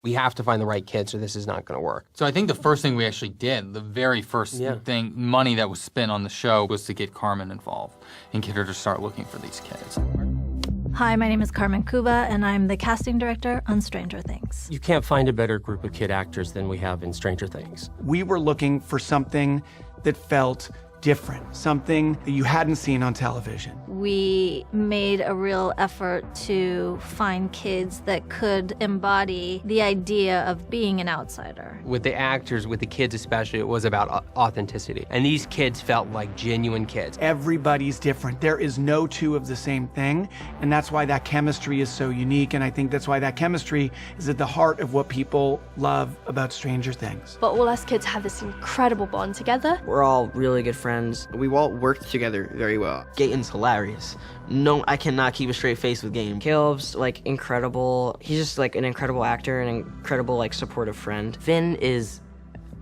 We have to find the right kids or this is not going to work. So I think the first thing we actually did, the very first thing, money that was spent on the show was to get Carmen involved and get her to start looking for these kids. Hi, my name is Carmen Cuba, and I'm the casting director on Stranger Things. You can't find a better group of kid actors than we have in Stranger Things. We were looking for something that felt different, something that you hadn't seen on television. We made a real effort to find kids that could embody the idea of being an outsider. With the actors, with the kids especially, it was about authenticity. And these kids felt like genuine kids. Everybody's different. There is no two of the same thing, and that's why that chemistry is so unique, and I think that's why that chemistry is at the heart of what people love about Stranger Things. But all us kids have this incredible bond together. We're all really good friends. We all work together very well. Gaten's hilarious. No, I cannot keep a straight face with Gaten. Caleb's like incredible. He's just like an incredible actor, an incredible like supportive friend. Finn is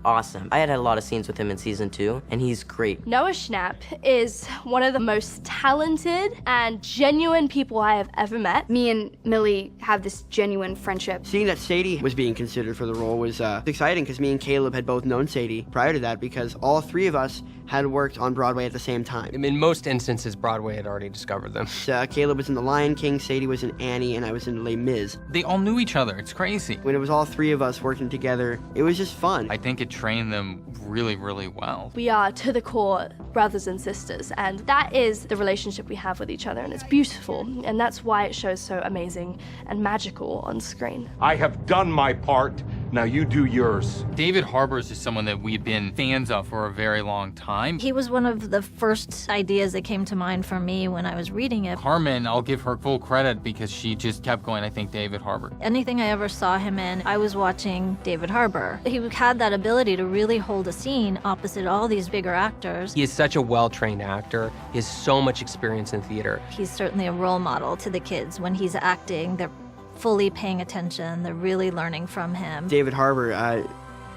awesome. I had a lot of scenes with him in season 2, and he's great. Noah Schnapp is one of the most talented and genuine people I have ever met. Me and Millie have this genuine friendship. Seeing that Sadie was being considered for the role was exciting because me and Caleb had both known Sadie prior to that because all three of us had worked on Broadway at the same time. In most instances, Broadway had already discovered them. Caleb was in The Lion King, Sadie was in Annie, and I was in Les Mis. They all knew each other. It's crazy. When it was all three of us working together, it was just fun. I think it trained them really, really well. We are, to the core, brothers and sisters, and that is the relationship we have with each other, and it's beautiful, and that's why it shows so amazing and magical on screen. I have done my part. Now you do yours. David Harbour's is someone that we've been fans of for a very long time. He was one of the first ideas that came to mind for me when I was reading it. Carmen, I'll give her full credit because she just kept going, I think, David Harbour. Anything I ever saw him in, I was watching David Harbour. He had that ability to really hold a scene opposite all these bigger actors. He is such a well-trained actor. He has so much experience in theater. He's certainly a role model to the kids. When he's acting, they're fully paying attention. They're really learning from him. David Harbour,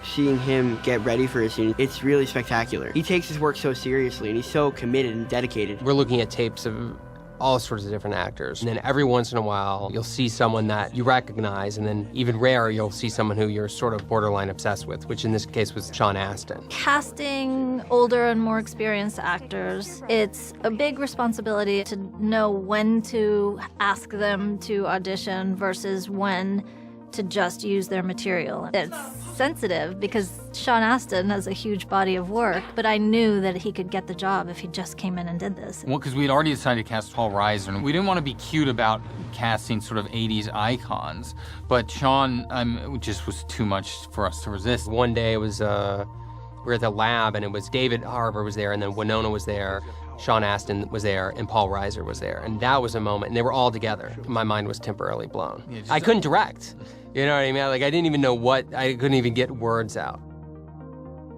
seeing him get ready for his scene, it's really spectacular. He takes his work so seriously, and he's so committed and dedicated. We're looking at tapes of all sorts of different actors. And then every once in a while, you'll see someone that you recognize, and then even rarer, you'll see someone who you're sort of borderline obsessed with, which in this case was Sean Astin. Casting older and more experienced actors, it's a big responsibility to know when to ask them to audition versus when to just use their material. It's sensitive because Sean Astin has a huge body of work, but I knew that he could get the job if he just came in and did this. Well, because we had already decided to cast Paul Reiser, and we didn't want to be cute about casting sort of 80s icons, but Sean just was too much for us to resist. One day it was, we were at the lab, and it was David Harbour was there, and then Winona was there, Sean Astin was there, and Paul Reiser was there. And that was a moment, and they were all together. My mind was temporarily blown. Yeah, I couldn't direct. You know what I mean? Like, I didn't even know I couldn't even get words out.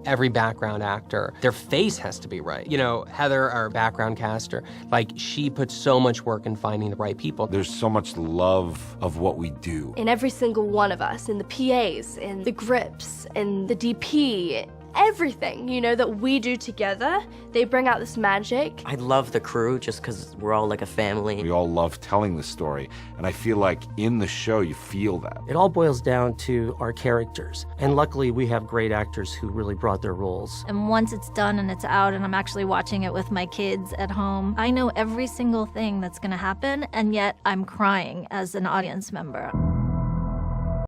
Every background actor, their face has to be right. You know, Heather, our background caster, like, she puts so much work in finding the right people. There's so much love of what we do. In every single one of us, in the PAs, in the grips, in the DP, everything, you know, that we do together, they bring out this magic. I love the crew just because we're all like a family. We all love telling the story, and I feel like in the show you feel that. It all boils down to our characters, and luckily we have great actors who really brought their roles. And once it's done and it's out and I'm actually watching it with my kids at home, I know every single thing that's gonna happen, and yet I'm crying as an audience member.